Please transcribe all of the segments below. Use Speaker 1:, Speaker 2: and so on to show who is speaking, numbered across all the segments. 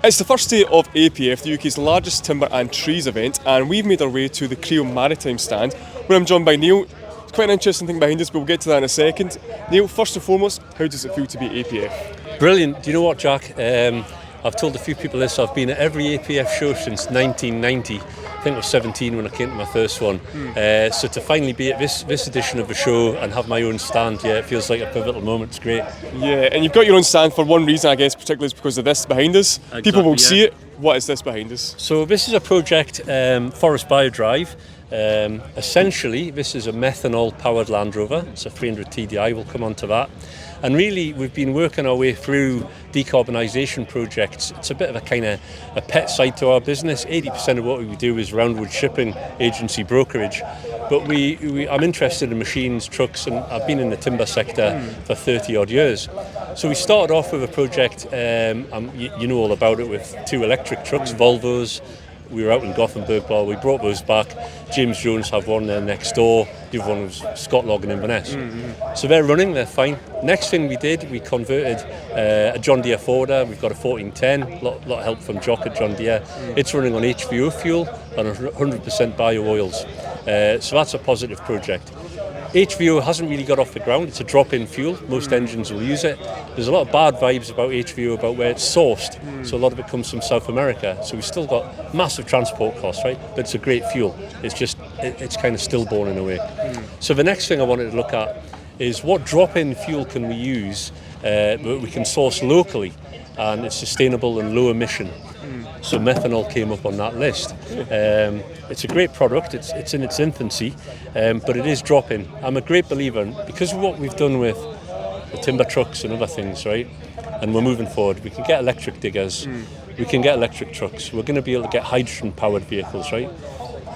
Speaker 1: It's the first day of APF, the UK's largest timber and trees event, and we've made our way to the Creo Maritime stand, where I'm joined by Neil. It's quite an interesting thing behind us, but we'll get to that in a second. Neil, first and foremost, how does it feel to be APF?
Speaker 2: Brilliant. Do you know what, Jack? I've told a few people this. I've been at every APF show since 1990. I think I was 17 when I came to my first one. So to finally be at this edition of the show and have my own stand, yeah, it feels like a pivotal moment. It's great.
Speaker 1: Yeah, and you've got your own stand for one reason, I guess, particularly is because of this behind us.
Speaker 2: Exactly,
Speaker 1: People will
Speaker 2: yeah.
Speaker 1: see it. What is this behind us?
Speaker 2: So this is a project, Forest Biodrive. Essentially, this is a methanol-powered Land Rover. It's a 300 TDI. We'll come on to that. And really, we've been working our way through decarbonisation projects. It's a bit of a kind of a pet side to our business. 80% of what we do is roundwood shipping, agency brokerage. But I'm interested in machines, trucks, and I've been in the timber sector for 30 odd years. So we started off with a project, you know all about it, with 2 electric trucks, Volvos. We were out in Gothenburg, we brought those back. James Jones have one there next door. The other one was Scott Logan in Inverness. So they're running, they're fine. Next thing we did, we converted a John Deere Forder. We've got a 1410, lot of help from Jock at John Deere. It's running on HVO fuel and 100% bio oils. So that's a positive project. HVO hasn't really got off the ground. It's a drop-in fuel. Most engines will use it. There's a lot of bad vibes about HVO, about where it's sourced. So a lot of it comes from South America. So we've still got massive transport costs, right? But it's a great fuel. It's just, it's kind of stillborn in a way. So the next thing I wanted to look at is what drop-in fuel can we use that we can source locally and it's sustainable and low emission. So methanol came up on that list. It's a great product, it's in its infancy, but it is drop-in. I'm a great believer, because of what we've done with the timber trucks and other things, right? And we're moving forward. We can get electric diggers, we can get electric trucks, we're going to be able to get hydrogen-powered vehicles, right?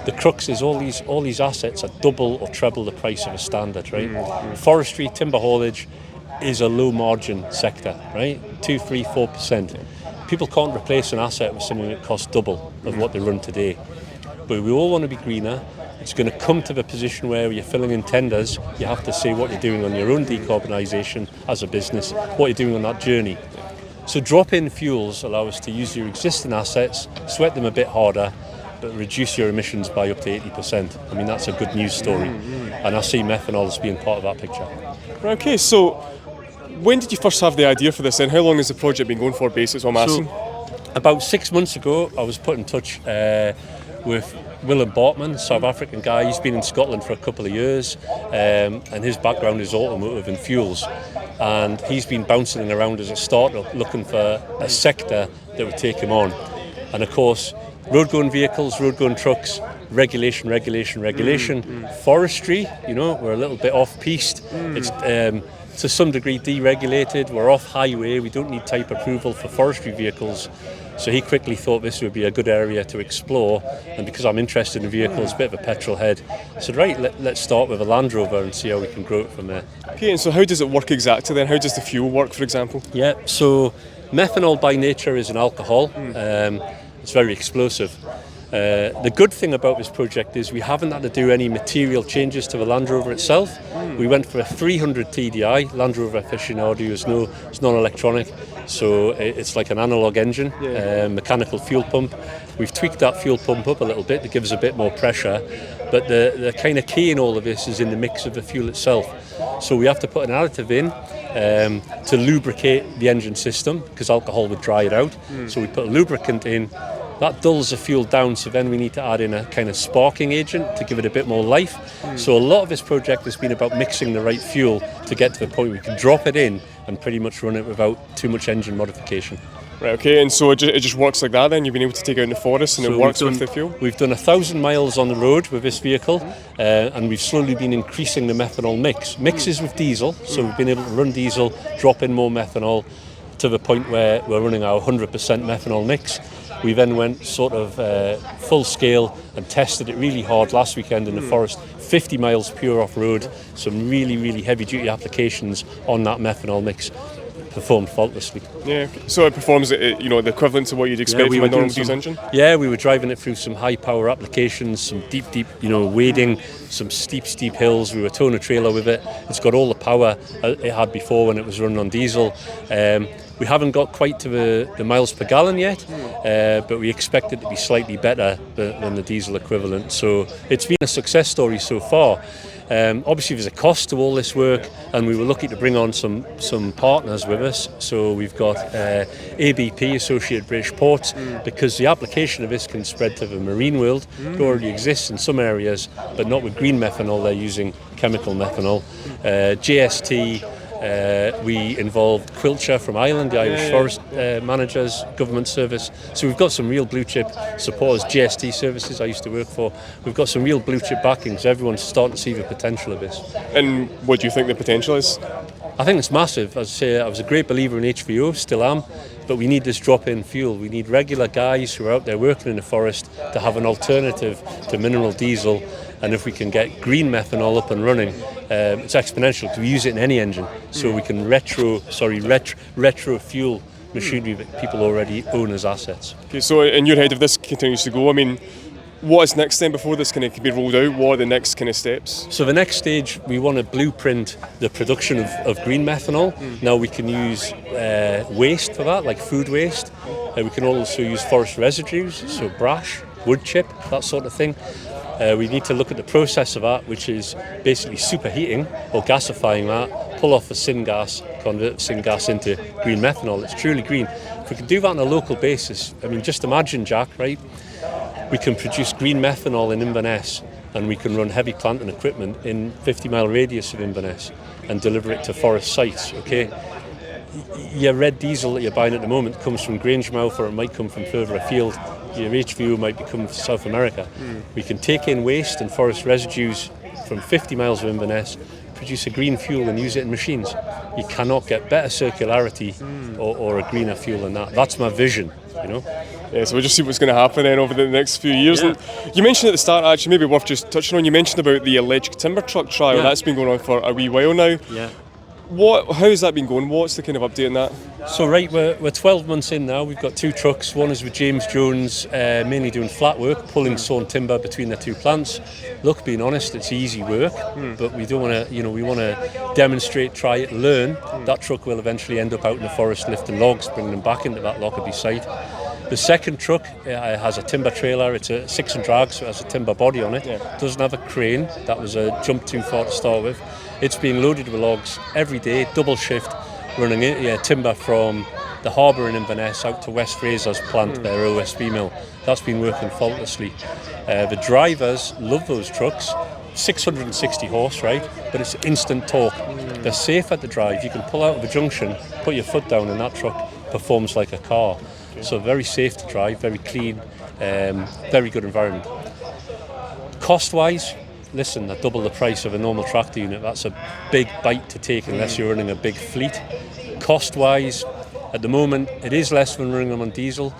Speaker 2: The crux is all these assets are double or treble the price of a standard, right? Forestry, timber haulage is a low-margin sector, right? 2, 3, 4%. People can't replace an asset with something that costs double of what they run today. But we all want to be greener. It's going to come to the position where you're filling in tenders. You have to say what you're doing on your own decarbonisation as a business, what you're doing on that journey. So drop-in fuels allow us to use your existing assets, sweat them a bit harder, but reduce your emissions by up to 80%. I mean, that's a good news story. And I see methanol as being part of that picture.
Speaker 1: Okay, so when did you first have the idea for this, and how long has the project been going for, basically, what I'm asking?
Speaker 2: So, about 6 months ago, I was put in touch with Willem Bartman, South African guy. He's been in Scotland for a couple of years, and his background is automotive and fuels. And he's been bouncing around as a startup, looking for a sector that would take him on. And of course, road-going vehicles, road-going trucks, regulation. Forestry, you know, we're a little bit off-piste. It's to some degree deregulated. We're off highway. We don't need type approval for forestry vehicles. So he quickly thought this would be a good area to explore. And because I'm interested in vehicles, a bit of a petrol head, I said, right, let's start with a Land Rover and see how we can grow it from there.
Speaker 1: Okay, and so how does it work exactly then? How does the fuel work, for example?
Speaker 2: Yeah, so methanol by nature is an alcohol. It's very explosive. The good thing about this project is we haven't had to do any material changes to the Land Rover itself. We went for a 300 TDI. Land Rover aficionado it's non-electronic, so it's like an analog engine, mechanical fuel pump. We've tweaked that fuel pump up a little bit to give us a bit more pressure, but the kind of key in all of this is in the mix of the fuel itself. So we have to put an additive in to lubricate the engine system, because alcohol would dry it out. So we put a lubricant in. That dulls the fuel down, so then we need to add in a kind of sparking agent to give it a bit more life. So a lot of this project has been about mixing the right fuel to get to the point where we can drop it in and pretty much run it without too much engine modification.
Speaker 1: Right, okay, and so it just works like that then? You've been able to take it out in the forest and so it works with the fuel?
Speaker 2: We've done 1,000 miles on the road with this vehicle, and we've slowly been increasing the methanol mix. Mixes with diesel, so we've been able to run diesel, drop in more methanol, to the point where we're running our 100% methanol mix. We then went sort of full scale and tested it really hard last weekend in the forest, 50 miles pure off-road, some really heavy duty applications on that methanol mix. Performed faultlessly.
Speaker 1: Yeah, so it performs, the equivalent to what you'd expect from a normal diesel engine?
Speaker 2: Yeah, we were driving it through some high power applications, some deep, wading, some steep hills. We were towing a trailer with it. It's got all the power it had before when it was running on diesel. We haven't got quite to the miles per gallon yet, but we expect it to be slightly better than the diesel equivalent. So it's been a success story so far. Obviously there's a cost to all this work, and we were lucky to bring on some partners with us. So we've got ABP, Associated British Ports, because the application of this can spread to the marine world. It already exists in some areas, but not with green methanol. They're using chemical methanol. JST, we involved Quilcher from Ireland, the Irish Forest Managers Government Service. So we've got some real blue chip supporters. GST Services I used to work for. We've got some real blue chip backings. Everyone's starting to see the potential of this.
Speaker 1: And what do you think the potential is?
Speaker 2: I think it's massive. As I say, I was a great believer in HVO, still am, but we need this drop-in fuel. We need regular guys who are out there working in the forest to have an alternative to mineral diesel. And if we can get green methanol up and running, it's exponential because we use it in any engine. So we can retro fuel machinery that people already own as assets.
Speaker 1: Okay, so in your head, if this continues to go, I mean, what is next then before this kind of can be rolled out? What are the next kind of steps?
Speaker 2: So the next stage, we want to blueprint the production of green methanol. Now we can use waste for that, like food waste. We can also use forest residues, so brash, wood chip, that sort of thing. We need to look at the process of that, which is basically superheating or gasifying that, pull off the syngas, convert the syngas into green methanol. It's truly green. If we can do that on a local basis, I mean, just imagine, Jack, right? We can produce green methanol in Inverness, and we can run heavy plant and equipment in 50-mile radius of Inverness and deliver it to forest sites, okay? Your red diesel that you're buying at the moment comes from Grangemouth, or it might come from further afield. Your HVO might be coming from South America. We can take in waste and forest residues from 50 miles of Inverness, produce a green fuel and use it in machines. You cannot get better circularity or a greener fuel than that. That's my vision, you know.
Speaker 1: Yeah, so we'll just see what's going to happen then over the next few years.
Speaker 2: Yeah.
Speaker 1: And you mentioned at the start, actually, maybe worth just touching on, you mentioned about the electric timber truck trial.
Speaker 2: Yeah.
Speaker 1: That's been going on for a wee while now.
Speaker 2: Yeah.
Speaker 1: How has that been going? What's the kind of update on that?
Speaker 2: So right, we're 12 months in now. We've got 2 trucks. One is with James Jones, mainly doing flat work, pulling sawn timber between the 2 plants. Look, being honest, it's easy work, but we don't want to, we want to demonstrate, try it, learn. That truck will eventually end up out in the forest lifting logs, bringing them back into that Lockerbie site. The second truck has a timber trailer. It's a 6 and drag, so it has a timber body on it. Yeah. Doesn't have a crane. That was a jump too far to start with. It's being loaded with logs every day, double shift, running timber from the harbour in Inverness out to West Fraser's plant, their OSB mill. That's been working faultlessly. The drivers love those trucks. 660 horse, right? But it's instant torque. They're safe at the drive. You can pull out of a junction, put your foot down, and that truck performs like a car. So very safe to drive, very clean, very good environment. Cost-wise, listen, they're double the price of a normal tractor unit. That's a big bite to take unless you're running a big fleet. Cost-wise, at the moment, it is less than running them on diesel,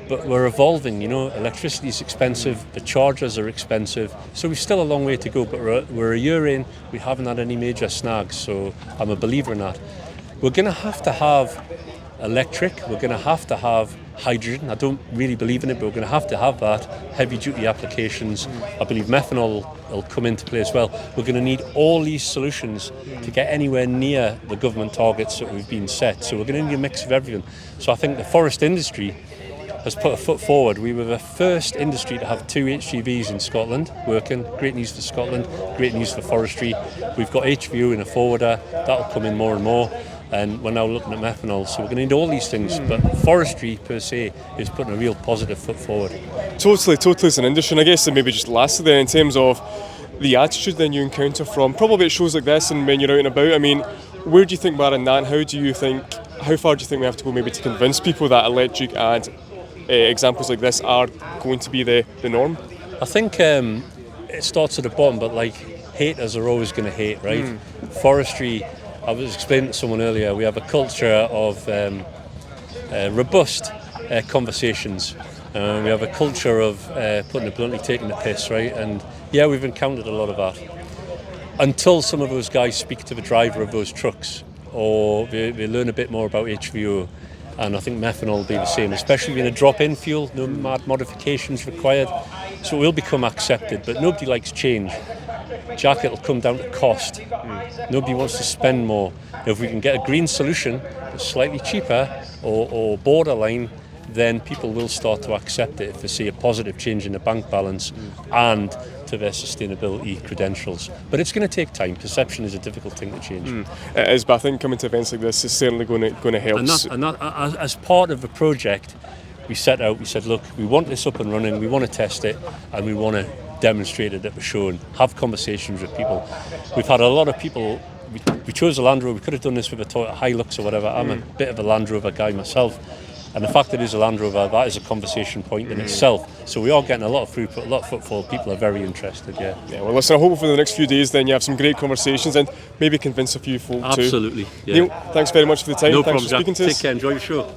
Speaker 2: but we're evolving, electricity is expensive, the chargers are expensive, so we've still a long way to go, but we're a year in, we haven't had any major snags, so I'm a believer in that. We're going to have electric, we're going to have hydrogen. I don't really believe in it, but we're going to have that. Heavy duty applications. I believe methanol will come into play as well. We're going to need all these solutions to get anywhere near the government targets that we've been set. So we're going to need a mix of everything. So I think the forest industry has put a foot forward. We were the first industry to have 2 HGVs in Scotland working. Great news for Scotland, great news for forestry. We've got HVO in a forwarder. That'll come in more and more. And we're now looking at methanol, so we're going to need all these things, but forestry per se is putting a real positive foot forward.
Speaker 1: Totally as an industry, and I guess maybe just lastly then in terms of the attitude then you encounter from probably at shows like this and when you're out and about, I mean, where do you think we're in that, and how far do you think we have to go maybe to convince people that electric and examples like this are going to be the norm?
Speaker 2: I think it starts at the bottom, but haters are always going to hate, right? Forestry, I was explaining to someone earlier, we have a culture of robust conversations. We have a culture of, putting it bluntly, taking the piss, right? And yeah, we've encountered a lot of that. Until some of those guys speak to the driver of those trucks, or they learn a bit more about HVO, and I think methanol will be the same, especially being a drop-in fuel, no mad modifications required. So it will become accepted, but nobody likes change. Jack, it'll come down to cost. Nobody wants to spend more. If we can get a green solution that's slightly cheaper or borderline, then people will start to accept it if they see a positive change in the bank balance and to their sustainability credentials. But it's going to take time. Perception is a difficult thing to change.
Speaker 1: It is, but I think coming to events like this is certainly going to help.
Speaker 2: And that, as part of the project, we set out, we said, look, we want this up and running, we want to test it, and we want to demonstrate it at the show and have conversations with people. We've had a lot of people, we chose a Land Rover, we could have done this with a Toyota Hilux or whatever. I'm a bit of a Land Rover guy myself. And the fact that it is a Land Rover, that is a conversation point in itself. So we are getting a lot of throughput, a lot of footfall. People are very interested, yeah.
Speaker 1: Well, listen, I hope for the next few days then you have some great conversations and maybe convince a few folk too.
Speaker 2: Absolutely, yeah.
Speaker 1: Neil, thanks very much for the time.
Speaker 2: No
Speaker 1: Thanks
Speaker 2: problem,
Speaker 1: for speaking
Speaker 2: Jack.
Speaker 1: to us.
Speaker 2: Take care, enjoy your show.